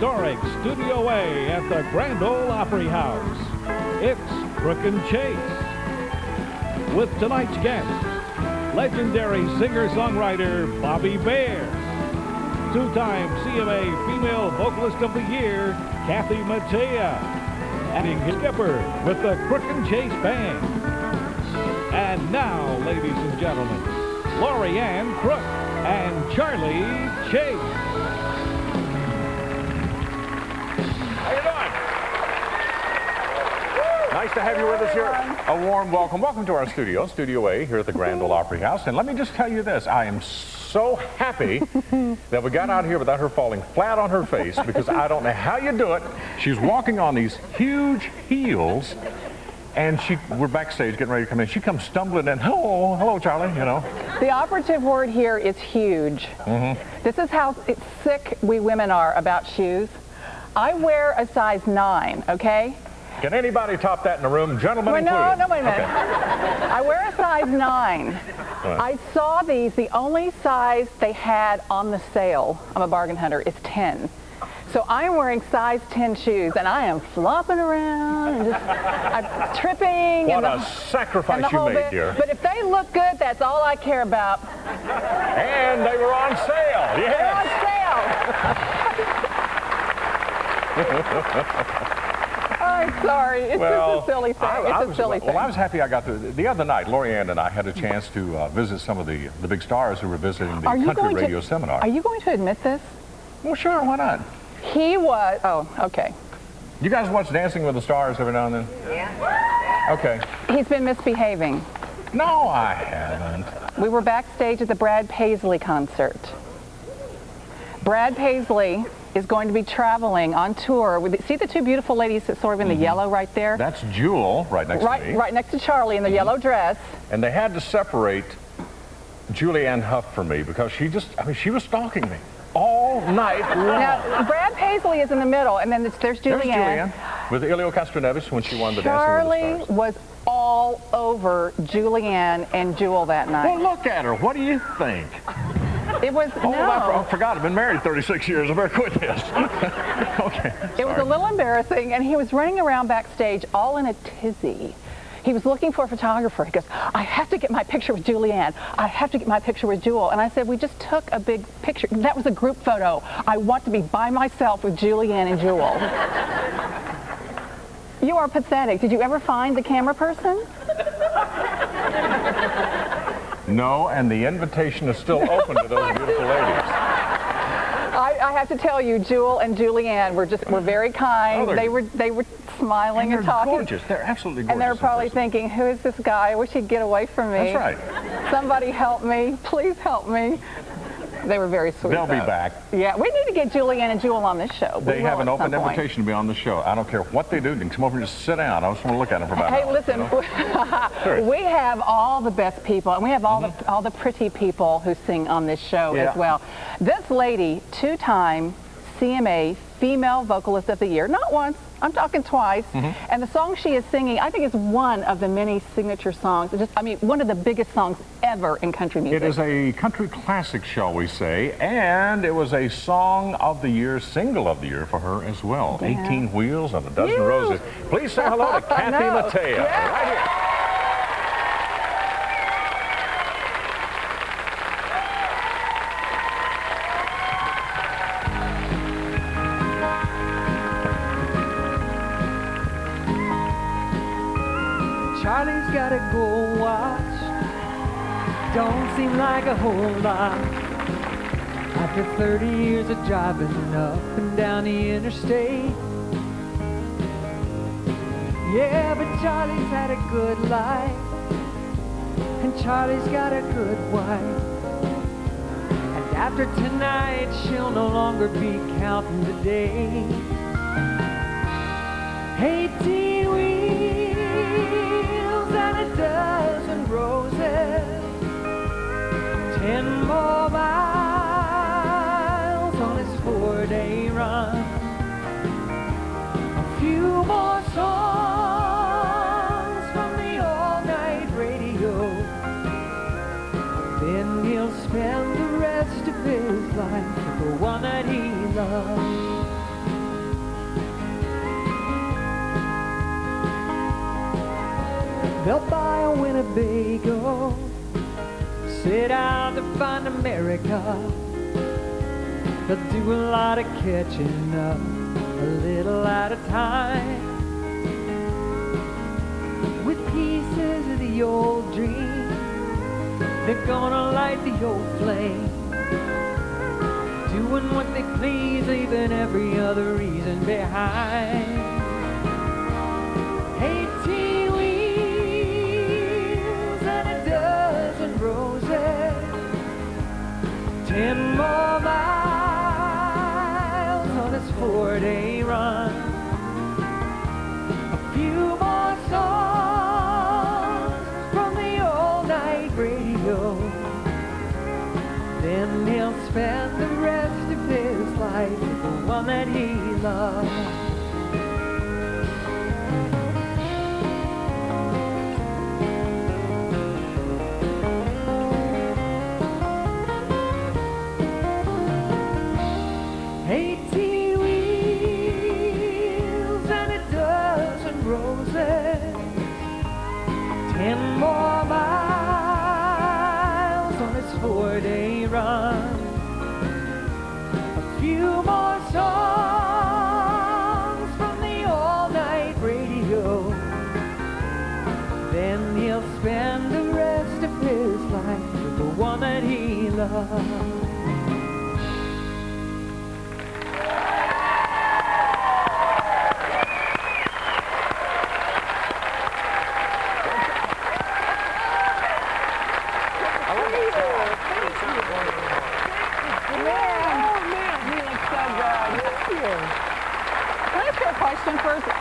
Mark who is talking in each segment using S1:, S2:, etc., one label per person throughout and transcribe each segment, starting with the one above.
S1: historic Studio A at the Grand Ole Opry House. It's Crook Chase. With tonight's guest, legendary singer-songwriter Bobby Bear, two-time CMA Female Vocalist of the Year Kathy Mattea, and skipper with the Crook Chase Band. And now, ladies and gentlemen, Lori Ann Crook and Charlie Chase.
S2: How you doing? Nice to have you with us here. A warm welcome. Welcome to our studio, Studio A, here at the Grand Ole Opry House. And let me just tell you this. I am so happy that we got out here without her falling flat on her face, because I don't know how you do it. She's walking on these huge heels, and we're backstage getting ready to come in. She comes stumbling in. Hello, Charlie, you know.
S3: The operative word here is huge. This is how sick we women are about shoes. I wear a size 9, okay?
S2: Can anybody top that in the room? Gentlemen included.
S3: No, wait a minute.
S2: Okay.
S3: I wear a size 9. I saw these, the only size they had on the sale, I'm a bargain hunter, is 10. So I'm wearing size 10 shoes, and I am flopping around and just I'm tripping.
S2: What a sacrifice you made, dear.
S3: But if they look good, that's all I care about.
S2: And they were on sale. Yes.
S3: They're on sale. I'm sorry. It's just a silly thing. It's a silly thing.
S2: Well, I was happy I got to. The other night, Lori Ann and I had a chance to visit some of the big stars who were visiting the country radio seminar.
S3: Are you going to admit this?
S2: Well, sure. Why not?
S3: He was. Oh, okay.
S2: You guys watch Dancing with the Stars every now and then?
S3: Yeah.
S2: Okay.
S3: He's been misbehaving.
S2: No, I haven't.
S3: We were backstage at the Brad Paisley concert. Brad Paisley is going to be traveling on tour with, see the two beautiful ladies that sort of in the yellow right there?
S2: That's Jewel right next to me.
S3: Right next to Charlie in the yellow dress.
S2: And they had to separate Julianne Hough from me because she was stalking me all night long.
S3: Now, Brad Paisley is in the middle, and then there's Julianne.
S2: There's Julianne with Elio Castroneves when she won the
S3: Dancing
S2: with the Stars.
S3: Charlie was all over Julianne and Jewel that night.
S2: Well, look at her. What do you think?
S3: It was,
S2: no. I forgot. I've been married 36 years. I better quit this. Okay.
S3: It was a little embarrassing, and he was running around backstage all in a tizzy. He was looking for a photographer. He goes, I have to get my picture with Julianne. I have to get my picture with Jewel. And I said, we just took a big picture. That was a group photo. I want to be by myself with Julianne and Jewel. You are pathetic. Did you ever find the camera person?
S2: No, and the invitation is still open to those beautiful ladies.
S3: I have to tell you, Jewel and Julianne were very kind.
S2: Oh,
S3: they were smiling and talking.
S2: They're gorgeous. They're absolutely gorgeous.
S3: And they're probably thinking, who is this guy? I wish he'd get away from me.
S2: That's right.
S3: Somebody help me. Please help me. They were very sweet.
S2: They'll be back.
S3: Yeah, we need to get Julianne and Jewel on this show.
S2: They have an open invitation to be on the show. I don't care what they do. They can come over and just sit down. I just want to look at them for about an hour.
S3: Listen, we have all the best people, and we have all the pretty people who sing on this show as well. This lady, two-time CMA Female Vocalist of the Year, not once, I'm talking twice, and the song she is singing, I think, is one of the many signature songs. One of the biggest songs ever in country music.
S2: It is a country classic, shall we say, and it was a song of the year, single of the year for her as well. Yeah. 18 Wheels on a Dozen Roses. Please say hello to Kathy Mattea.
S3: Yeah.
S2: Right here.
S4: Charlie's got a gold watch, don't seem like a whole lot. After 30 years of driving up and down the interstate. Yeah, but Charlie's had a good life, and Charlie's got a good wife. And after tonight, she'll no longer be counting the days. 18 wheels and a dozen roses, 10 more miles on his 4-day run, a few more songs from the all-night radio, then he'll spend the rest of his life with the one that he loves. They'll buy a Winnebago, set out to find America. They'll do a lot of catching up, a little at a time, with pieces of the old dream. They're gonna light the old flame, doing what they please, leaving every other reason behind. 18 wheels and a dozen roses, 10 more miles on his 4-day run, a few more songs from the all-night radio. Then he'll spend the rest of his life with the one that he loves. 18 wheels and a dozen roses, 10 more miles on his 4-day run, a few more songs from the all-night radio. Then he'll spend the rest of his life with the one that he loves.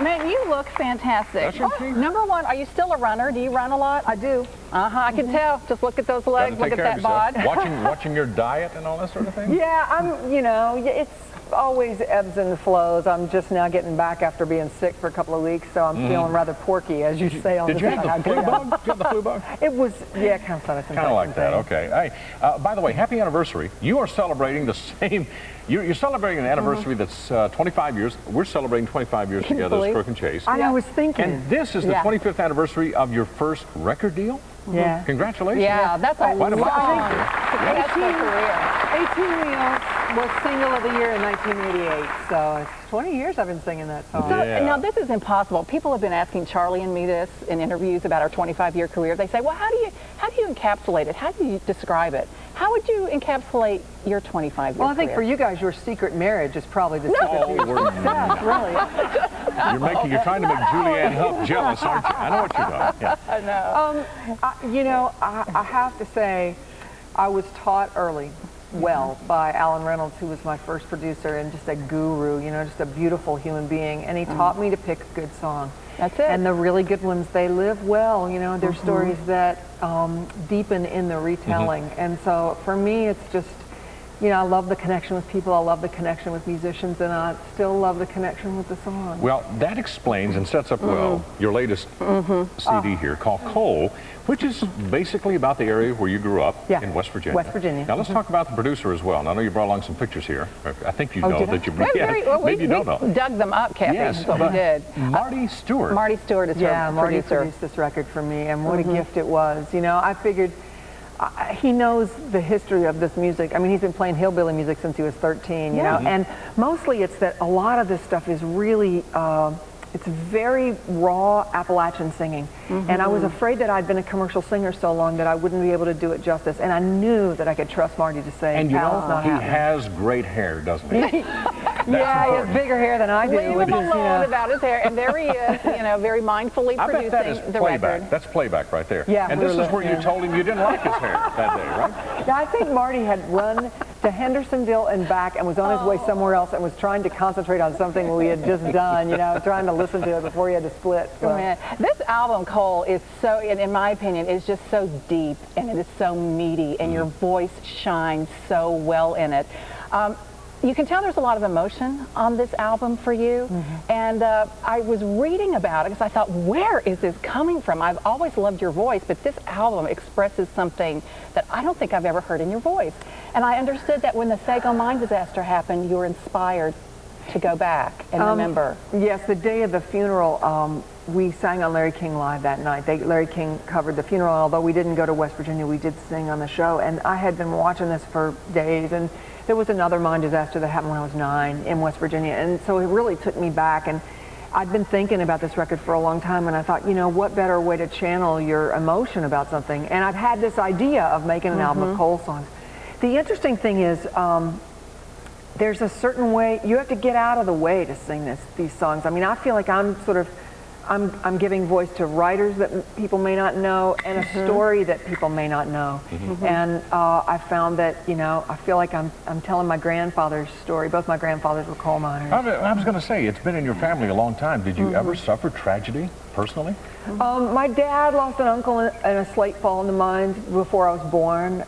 S3: Man, you look fantastic.
S2: That's
S3: Number one, are you still a runner? Do you run a lot?
S5: I do.
S3: I can tell. Just look at those legs, look at that bod.
S2: Watching your diet and all that sort of thing?
S5: Yeah, it's always ebbs and flows. I'm just now getting back after being sick for a couple of weeks, so I'm feeling rather porky, as you say on the
S2: Did you have the flu bug? Did you have the flu bug?
S5: It was, yeah, kind of
S2: like that, okay. Hey, by the way, happy anniversary. You are celebrating the same, you're celebrating an anniversary that's 25 years. We're celebrating 25 years together as Crook Chase.
S5: I was thinking.
S2: And this is the 25th anniversary of your first record deal?
S5: Yeah.
S2: Congratulations.
S3: Yeah, that's a long, successful career.
S5: 18 Wheels was single of the year in 1988, so it's 20 years I've been singing that song.
S3: So, now, this is impossible. People have been asking Charlie and me this in interviews about our 25-year career. They say, well, how do you encapsulate it? How do you describe it? How would you encapsulate your 25-year career?
S5: Well, I think for you guys, your secret marriage is probably the secret to your success, really.
S2: You're trying to make Julianne Hough jealous, aren't you? I know what you're doing. Yeah.
S3: I know.
S5: I have to say, I was taught early by Alan Reynolds, who was my first producer and just a guru, just a beautiful human being. And he taught me to pick a good song.
S3: That's it.
S5: And the really good ones, they live well. They're stories that deepen in the retelling. And so for me, it's just, I love the connection with people. I love the connection with musicians, and I still love the connection with the song.
S2: Well, that explains and sets up well your latest CD here called Coal, which is basically about the area where you grew up in West Virginia.
S5: West Virginia.
S2: Now let's talk about the producer as well. Now, I know you brought along some pictures here. I think you know that you maybe you don't know.
S3: We dug them up, Kathy.
S2: Yes,
S3: is what we did.
S2: Marty Stewart.
S3: Marty Stewart is her
S5: Marty
S3: producer.
S5: produced this record for me, and what a gift it was. I figured he knows the history of this music. I mean, he's been playing hillbilly music since he was 13, you know, and mostly it's that a lot of this stuff is really, it's very raw Appalachian singing. And I was afraid that I'd been a commercial singer so long that I wouldn't be able to do it justice. And I knew that I could trust Marty to say,
S2: and
S5: he has
S2: great hair, doesn't he?
S5: He has bigger hair than I do.
S3: Leave him alone about his hair. And there he is, very mindfully producing the record.
S2: That's playback right there.
S5: Yeah,
S2: and this is where you told him you didn't like his hair that day, right?
S5: Yeah, I think Marty had run to Hendersonville and back and was on his way somewhere else and was trying to concentrate on something we had just done, trying to listen to it before he had to split. So.
S3: Man, this album, Cole, is so, in my opinion, is just so deep and it is so meaty and your voice shines so well in it. You can tell there's a lot of emotion on this album for you, and I was reading about it because I thought, where is this coming from? I've always loved your voice, but this album expresses something that I don't think I've ever heard in your voice. And I understood that when the Sago mine disaster happened, you were inspired to go back and remember.
S5: Yes, the day of the funeral, we sang on Larry King Live that night. Larry King covered the funeral. Although we didn't go to West Virginia, we did sing on the show. And I had been watching this for days. And there was another mine disaster that happened when I was 9 in West Virginia. And so it really took me back. And I'd been thinking about this record for a long time. And I thought, you know, what better way to channel your emotion about something? And I've had this idea of making an album of Cole songs. The interesting thing is, there's a certain way, you have to get out of the way to sing these songs. I mean, I feel like I'm giving voice to writers that people may not know and a story that people may not know. And I found that, you know, I feel like I'm telling my grandfather's story. Both my grandfathers were coal miners.
S2: I was going to say, it's been in your family a long time. Did you ever suffer tragedy personally?
S5: My dad lost an uncle in a slate fall in the mines before I was born.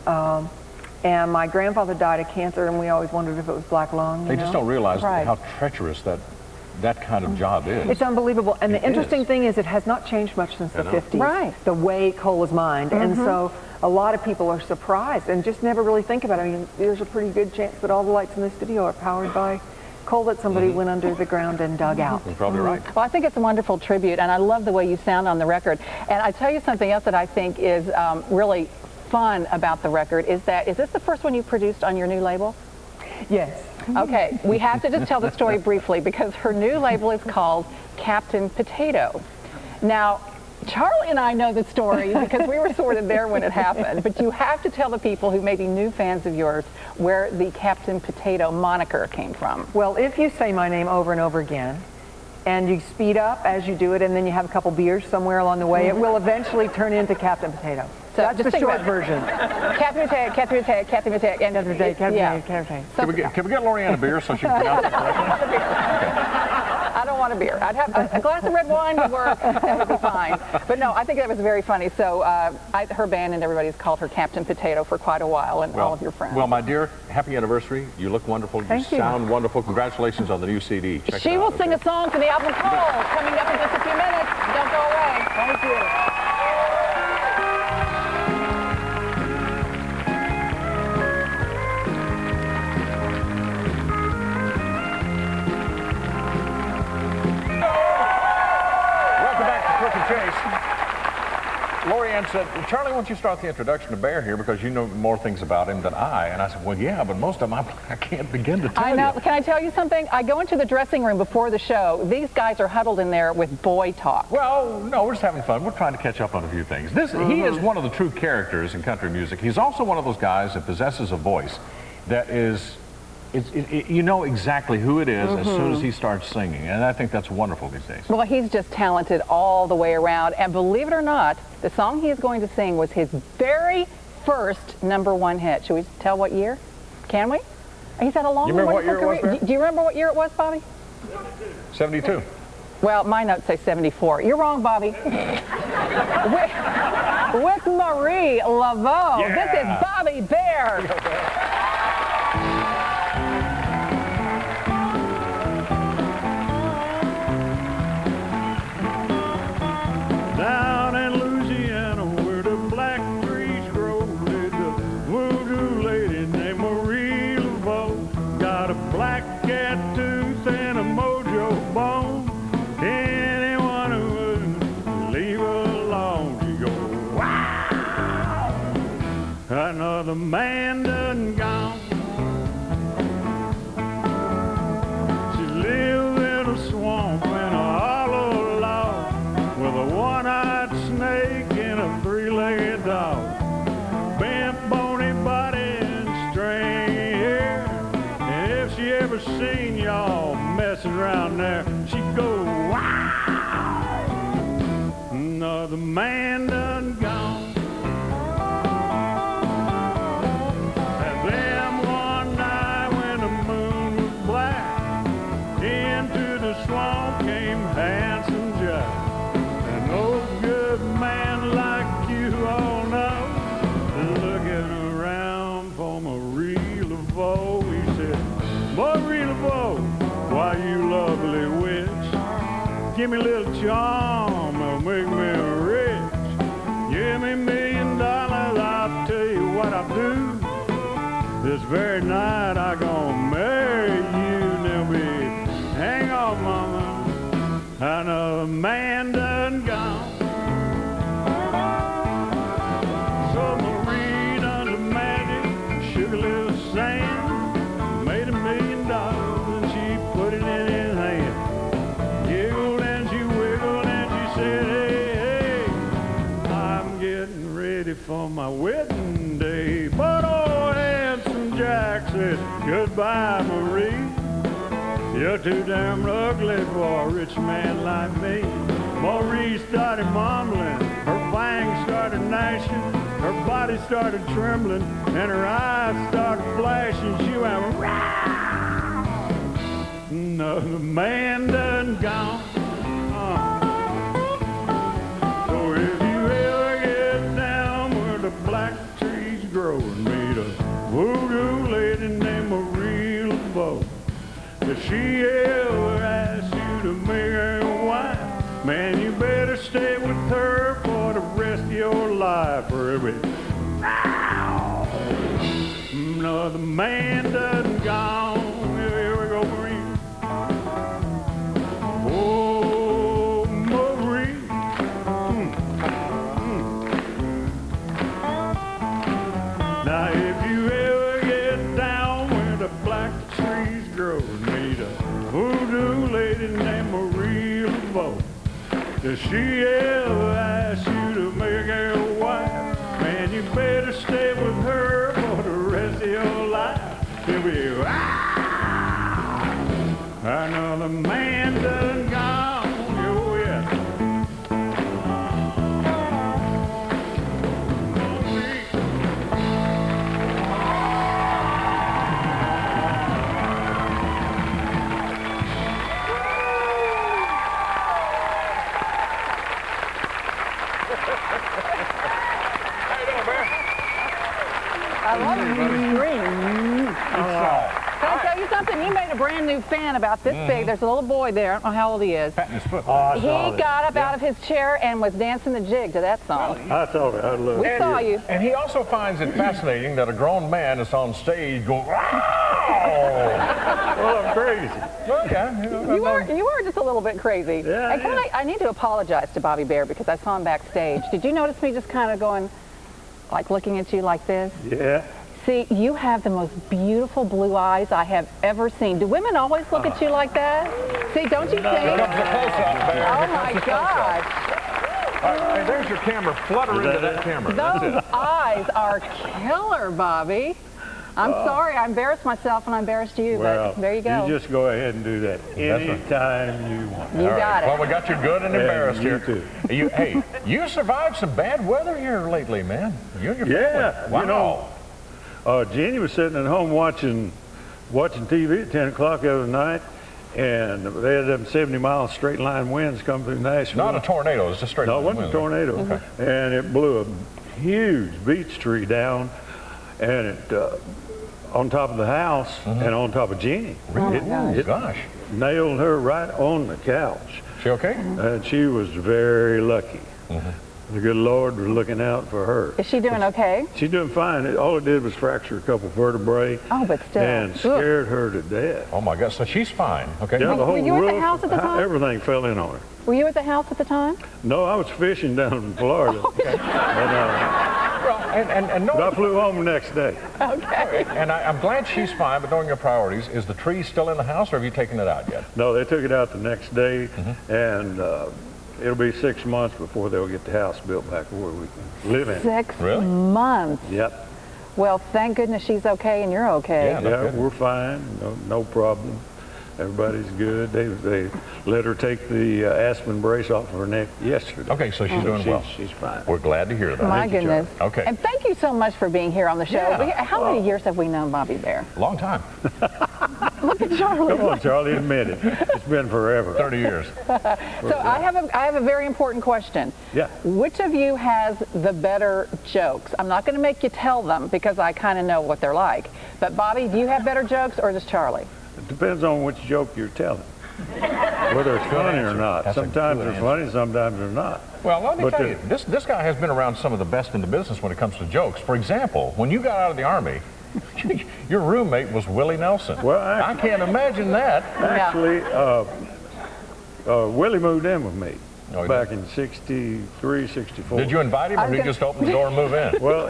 S5: And my grandfather died of cancer, and we always wondered if it was black lung.
S2: They just don't realize how treacherous that kind of job is.
S5: It's unbelievable. And the interesting thing is it has not changed much since the 50s, the way coal is mined. And so a lot of people are surprised and just never really think about it. I mean, there's a pretty good chance that all the lights in the studio are powered by coal that somebody went under the ground and dug out.
S2: You're probably right.
S3: Well, I think it's a wonderful tribute, and I love the way you sound on the record. And I tell you something else that I think is really fun about the record is this the first one you produced on your new label?
S5: Yes.
S3: Okay, we have to just tell the story briefly because her new label is called Captain Potato. Now, Charlie and I know the story because we were sort of there when it happened, but you have to tell the people who may be new fans of yours where the Captain Potato moniker came from.
S5: Well, if you say my name over and over again, and you speed up as you do it, and then you have a couple beers somewhere along the way, it will eventually turn into Captain Potato. So that's the short version.
S3: Captain Potato, Captain Potato, Captain Potato,
S5: Captain Potato, Captain Potato.
S2: Can we get Lorianne a beer so she can pronounce it correctly?
S3: I don't want a beer. I'd have a glass of red wine would work. That would be fine. But no, I think that was very funny. So her band and everybody's called her Captain Potato for quite a while, and all of your friends.
S2: Well, my dear, happy anniversary. You look wonderful.
S5: Thank you.
S2: Sound wonderful. Congratulations on the new CD. Check
S3: she
S2: it out,
S3: will sing a song for the album Cole coming up in just a few minutes. Don't go away.
S5: Thank you.
S2: Lorianne said, Charlie, why don't you start the introduction to Bear here because you know more things about him than I. And I said, well, yeah, but most of them I can't begin to tell you.
S3: I know. Can I tell you something? I go into the dressing room before the show. These guys are huddled in there with boy talk.
S2: Well, no, we're just having fun. We're trying to catch up on a few things. He is one of the true characters in country music. He's also one of those guys that possesses a voice that is... you know exactly who it is as soon as he starts singing, and I think that's wonderful these days.
S3: Well, he's just talented all the way around, and believe it or not, the song he is going to sing was his very first #1 hit. Should we tell what year? Can we? He's had a long,
S2: wonderful career.
S3: Do you remember what year it was, Bobby?
S2: 72.
S3: Well, my notes say 74. You're wrong, Bobby. with Marie Laveau.
S2: Yeah.
S3: This is Bobby Bear.
S6: Down in Louisiana where the black trees grow, there's a voodoo lady named Marie Laveau. Got a black cat tooth and a mojo bone. Anyone who wouldn't leave her alone, she go, wow! Another man done gone. She lived in a swamp in a hollow log with a one-eyed snake and a three-legged dog. Bent, bony body and stringy hair. And if she ever seen y'all messing around there, she'd go, wow! Another man done gone. And then one night when the moon was black, into the swamp came Handsome Jack. Oh, good man like you all know, looking around for Marie Laveau. He said, Marie Laveau, why you lovely witch, give me a little charm, it'll make me rich. Give me $1 million, I'll tell you what I'll do. This very night I gonna marry you. Now, baby, hang on, mama. I know a man does my wedding day. But old handsome Jack said, goodbye, Marie. You're too damn ugly for a rich man like me. Marie started mumbling, her fangs started gnashing, her body started trembling, and her eyes started flashing. She went, rah! No, the man done gone. So if you ever get down where the black trees grow and meet a voodoo lady named Marie LeBeau, if she ever asks you to make her your wife, man, you better stay with her for the rest of your life, or every no, the man done gone. Here we go, Marie. Oh, Marie. Now, if you ever get down where the black trees grow and meet a voodoo lady named Marie LeBeau, does she ever ask you to make her your wife? Man, you better stay with her for the rest of your life. She'll be, another man done gone. Oh, yeah.
S3: I love it. Green. Can I tell you something? You made a brand new fan about this big. There's a little boy there. I don't know how old he is.
S2: Patting his foot.
S3: He got up out of his chair and was dancing the jig to that song.
S6: I told her I love
S3: We
S6: it.
S3: saw you.
S2: And he also finds it fascinating that a grown man is on stage going, wow!
S6: Well, I'm crazy.
S2: Okay.
S3: You were just a little bit crazy.
S6: Yeah,
S3: And I need to apologize to Bobby Bear because I saw him backstage. Did you notice me just kind of going, like looking at you like this?
S6: Yeah.
S3: See, you have the most beautiful blue eyes I have ever seen. Do women always look at you like that? See, don't you think?
S2: Here comes the close-up, Bear.
S3: Oh
S2: Here comes
S3: my
S2: the close-up.
S3: gosh.
S2: All right, hey, there's your camera. Flutter into that camera. That's
S3: Those
S2: it.
S3: eyes are killer, Bobby. I'm sorry, I embarrassed myself and I embarrassed you,
S6: Well,
S3: but there you go.
S6: You just go ahead and do that anytime you want.
S3: You got it.
S2: Well, we got you good and embarrassed
S6: you
S2: here.
S6: too.
S2: Hey, you survived some bad weather here lately, man. You and your
S6: Yeah,
S2: family. Wow.
S6: you know, Jenny was sitting at home watching TV at 10 o'clock the other night, and they had them 70-mile straight line winds come through Nashville.
S2: Not a tornado, it's just straight.
S6: No, it wasn't a tornado.
S2: Okay.
S6: And it blew a huge beech tree down, and it on top of the house and on top of Jenny. It
S2: Gosh.
S6: nailed her right on the couch.
S2: She okay?
S6: And she was very lucky. The good Lord was looking out for her.
S3: Is she doing okay?
S6: She's doing fine. All it did was fracture a couple vertebrae
S3: Oh, but still.
S6: and scared her to death.
S2: Oh my God, so she's fine, okay?
S6: Yeah, the whole
S3: Were you at the
S6: roof,
S3: house at the time?
S6: everything fell in on her.
S3: Were you at the house at the time?
S6: No, I was fishing down in Florida. But I flew home the next day.
S3: Okay.
S2: And I'm glad she's fine, but knowing your priorities, is the tree still in the house or have you taken it out yet?
S6: No, they took it out the next day, and it'll be 6 months before they'll get the house built back where we can live in.
S3: 6
S2: Really?
S3: months.
S6: Yep.
S3: Well, thank goodness she's okay and you're okay.
S2: Yeah. No
S6: Yeah,
S2: kidding.
S6: we're fine. No problem. Everybody's good. They let her take the aspen brace off of her neck yesterday.
S2: Okay, so she's doing well.
S6: She's fine.
S2: We're glad to hear that.
S3: My
S6: Thank you,
S3: goodness.
S2: Charlie. Okay.
S3: And thank you so much for being here on the show.
S2: Yeah.
S3: How many years have we known Bobby Bear?
S2: Long time.
S3: Look at Charlie.
S6: Come on, Charlie, admit it. It's been forever.
S2: 30 years.
S3: So I have a very important question.
S6: Yeah.
S3: Which of you has the better jokes? I'm not going to make you tell them because I kind of know what they're like. But Bobby, do you have better jokes or does Charlie?
S6: It depends on which joke you're telling, whether it's funny or not.
S2: That's a
S6: Sometimes
S2: good
S6: they're funny, sometimes they're not.
S2: Well, let me
S6: But
S2: tell you, this guy has been around some of the best in the business when it comes to jokes. For example, when you got out of the Army, your roommate was Willie Nelson.
S6: Well,
S2: I can't imagine that.
S6: Actually, Willie moved in with me
S2: Oh, he
S6: back in 63, 64.
S2: Did you invite him or did he just open the door and move in?
S6: Well,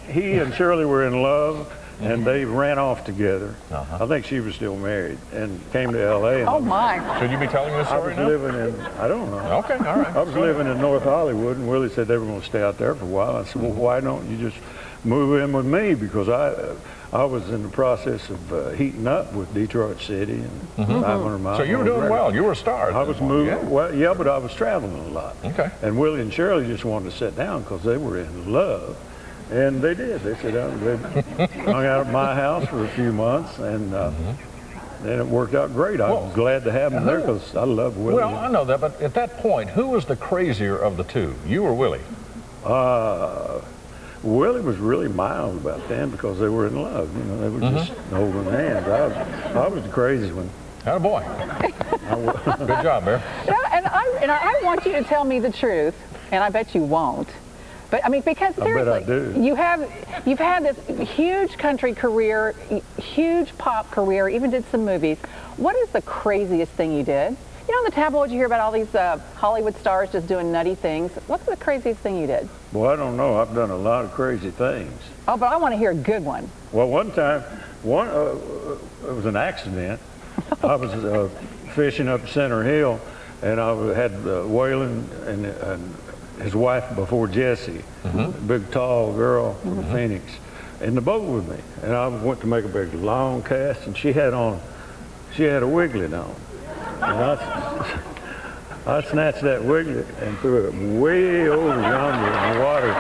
S6: he and Shirley were in love, and they ran off together. I think she was still married and came to L.A.
S3: Oh my!
S2: Should you be telling this
S6: I
S2: story
S6: was
S2: now?
S6: living in, I don't know.
S2: Okay, all right.
S6: I was living in North Hollywood, and Willie said they were going to stay out there for a while. I said, well, why don't you just move in with me? Because I was in the process of heating up with Detroit City and 500 miles.
S2: So you were doing well. You were a star.
S6: I was moving, well, yeah, but I was traveling a lot.
S2: Okay.
S6: And Willie and Shirley just wanted to sit down because they were in love. And they did. They sat down, they hung out at my house for a few months, and then it worked out great. I was glad to have them there because I love Willie.
S2: Well, I know that, but at that point, who was the crazier of the two, you or Willie?
S6: Willie was really mild about then because they were in love. You know, they were just holding hands. I was the crazy one.
S2: Attaboy. Good job, Bear.
S3: Yeah, and I want you to tell me the truth, and I bet you won't. But I mean, because seriously,
S6: I bet I do.
S3: you've had this huge country career, huge pop career, even did some movies. What is the craziest thing you did? You know, in the tabloids you hear about all these Hollywood stars just doing nutty things. What's the craziest thing you did?
S6: Well, I don't know. I've done a lot of crazy things.
S3: Oh, but I want to hear a good one.
S6: Well, one time, it was an accident. I was fishing up Center Hill, and I had Waylon and his wife before Jessie, big tall girl from Phoenix, in the boat with me. And I went to make a big long cast, and she had a wiglet on. And I snatched that wiglet and threw it way over yonder in the water.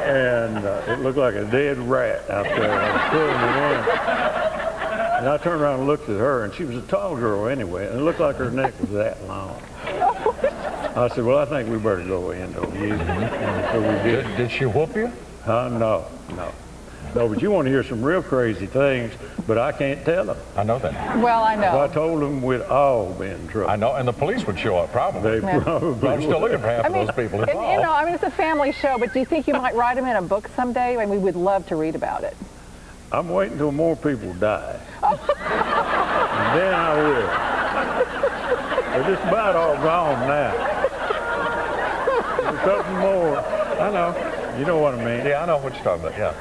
S6: And it looked like a dead rat out there. I was pulling it in. And I turned around and looked at her, and she was a tall girl anyway, and it looked like her neck was that long. I said, well, I think we better go in on you. And so we did.
S2: Did she whoop you?
S6: No. No, but you want to hear some real crazy things, but I can't tell them.
S2: I know that.
S3: Well, I know.
S6: If I told them, we'd all be in trouble.
S2: I know, and the police would show up probably.
S6: They probably
S2: I'm still looking for half of those people involved.
S3: You know, I mean, it's a family show, but do you think you might write them in a book someday? I mean, we would love to read about it.
S6: I'm waiting until more people die. And then I will. They're just about all gone now. There's something more. I know. You know what I mean.
S2: Yeah, I know what you're talking about, yeah.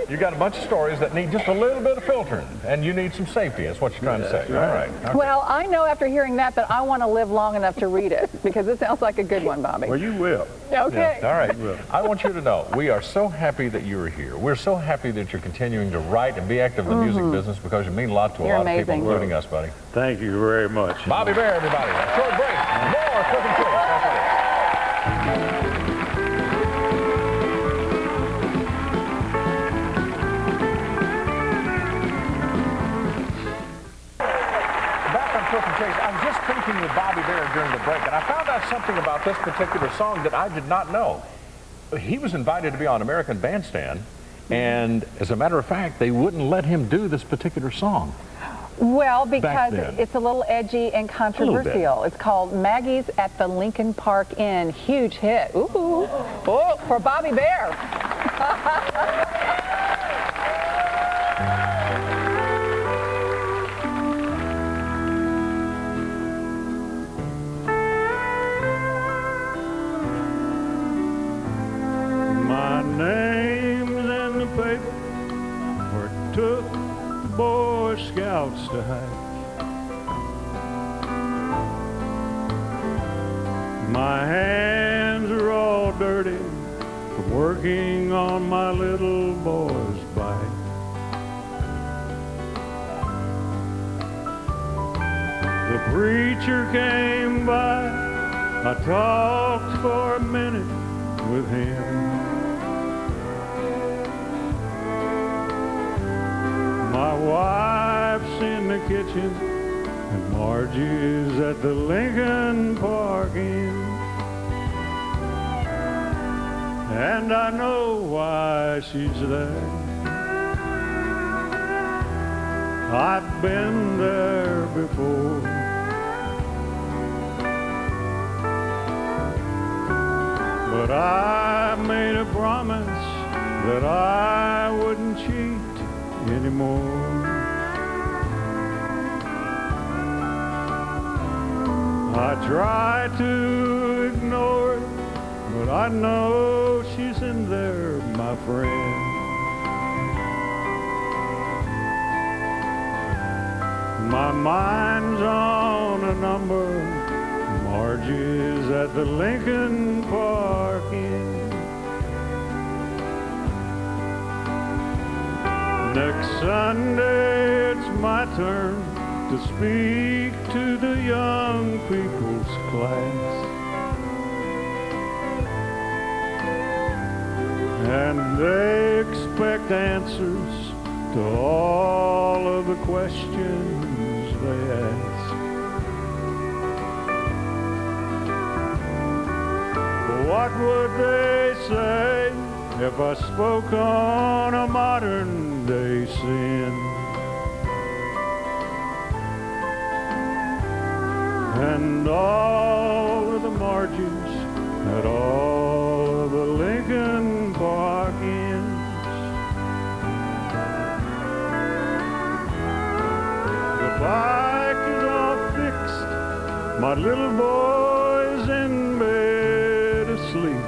S2: You got a bunch of stories that need just a little bit of filtering, and you need some safety. That's what you're trying to say.
S6: Right.
S2: All right. Okay.
S3: Well, I know after hearing that I want to live long enough to read it, because it sounds like a good one, Bobby.
S6: Well, you will.
S3: Okay.
S2: Yeah. All right. I want you to know, we are so happy that you're here. We're so happy that you're continuing to write and be active in the music business, because you mean a lot to a lot of people, including us, buddy.
S6: Thank you very much.
S2: Bobby Bear, everybody. Short break. More Crook Chase. I was just speaking with Bobby Bear during the break, and I found out something about this particular song that I did not know. He was invited to be on American Bandstand, and as a matter of fact, they wouldn't let him do this particular song.
S3: Well, because it's a little edgy and controversial. It's called Maggie's at the Lincoln Park Inn. Huge hit. Ooh. Oh, for Bobby Bear.
S6: My name's in the paper where it took the Boy Scouts to hike. My hands are all dirty from working on my little boy's bike. The preacher came by, I talked for a minute with him. My wife's in the kitchen, and Margie's at the Lincoln Park Inn. And I know why she's there. I've been there before. But I made a promise that I wouldn't cheat anymore. I try to ignore it, but I know she's in there, my friend. mine's on a number. Margie's at the Lincoln Park Inn. Next Sunday it's my turn to speak to the young people's class. And they expect answers to all of the questions they ask. What would they say if I spoke on a modern day sin? And all of the Margies at all of the Lincoln Park Inns. The bike is all fixed, my little boy's in bed asleep.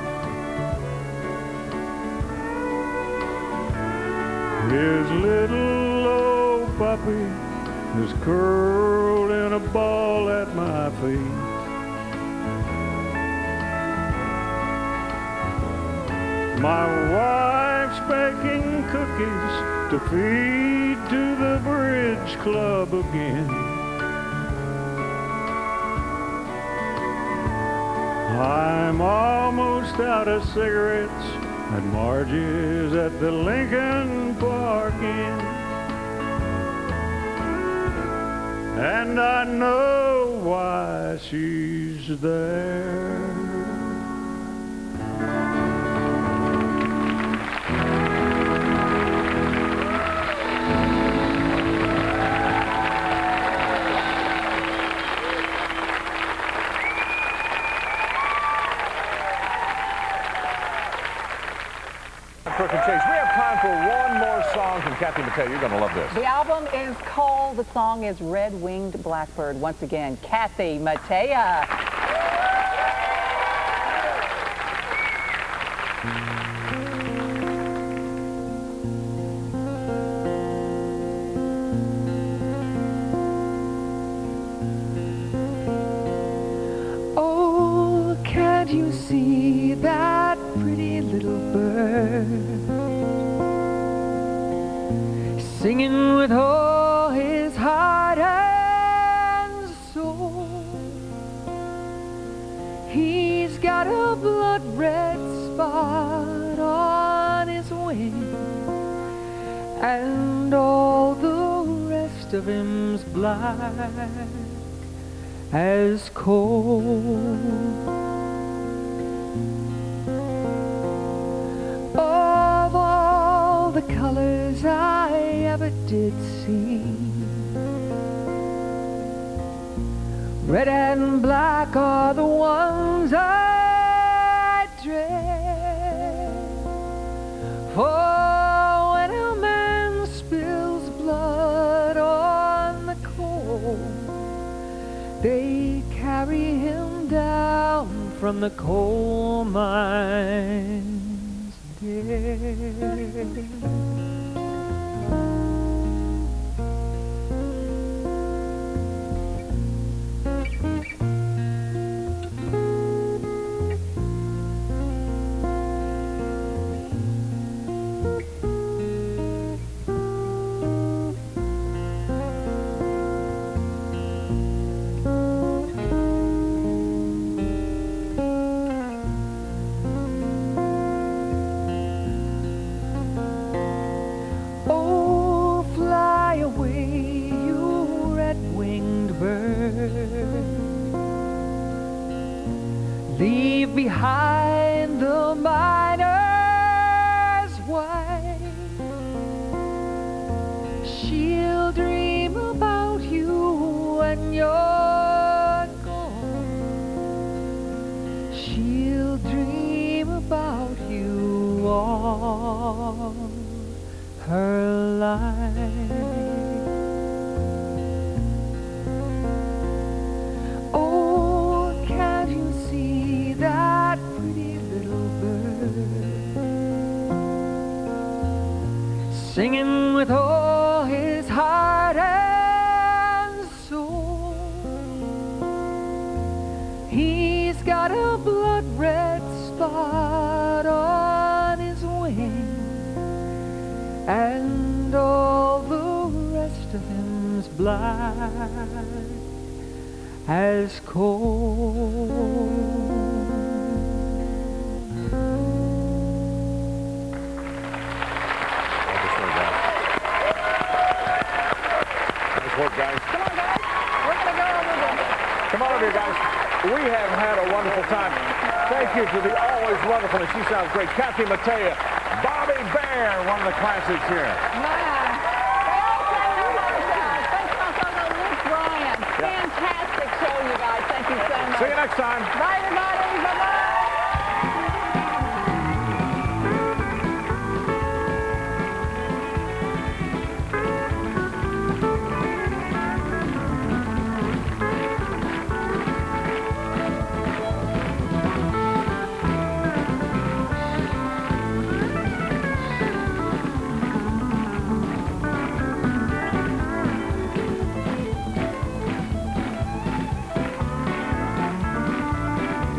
S6: His little old puppy is curled in a ball at my feet. My wife's baking cookies to feed to the bridge club again. I'm almost out of cigarettes at Margie's at the Lincoln Park Inn. And I know why she's there.
S2: Crook Chase, we have time for one more song from Kathy Mattea. You're going to love this.
S3: The album is called, the song is Red Winged Blackbird. Once again, Kathy Mattea.
S4: Oh, can't you see that pretty little bird singing with all his heart and soul? He's got a blood red spot on his wing, and all the rest of him's black as coal. Of all the colors I ever did see, red and black are the ones I dread. For when a man spills blood on the coal, they carry him down from the coal mines dead. Leave behind the miner's wife. She'll dream about you when you're gone. She'll dream about you all her life. Singing with all his heart and soul. and all the rest of him's black as coal.
S2: Work, guys.
S3: Come on, guys. We're going to go over there.
S2: Come on over here, guys. We have had a wonderful time. Thank you to the always wonderful, and she sounds great, Kathy Mattea, Bobby Bear, one of the classics here.
S3: Thanks also to Luke Bryan. Fantastic show, you guys. Thank you so much.
S2: See you next time.
S3: Bye, everybody. Bye-bye.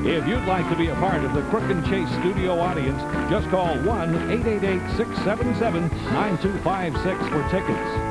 S1: If you'd like to be a part of the Crook Chase studio audience, just call 1-888-677-9256 for tickets.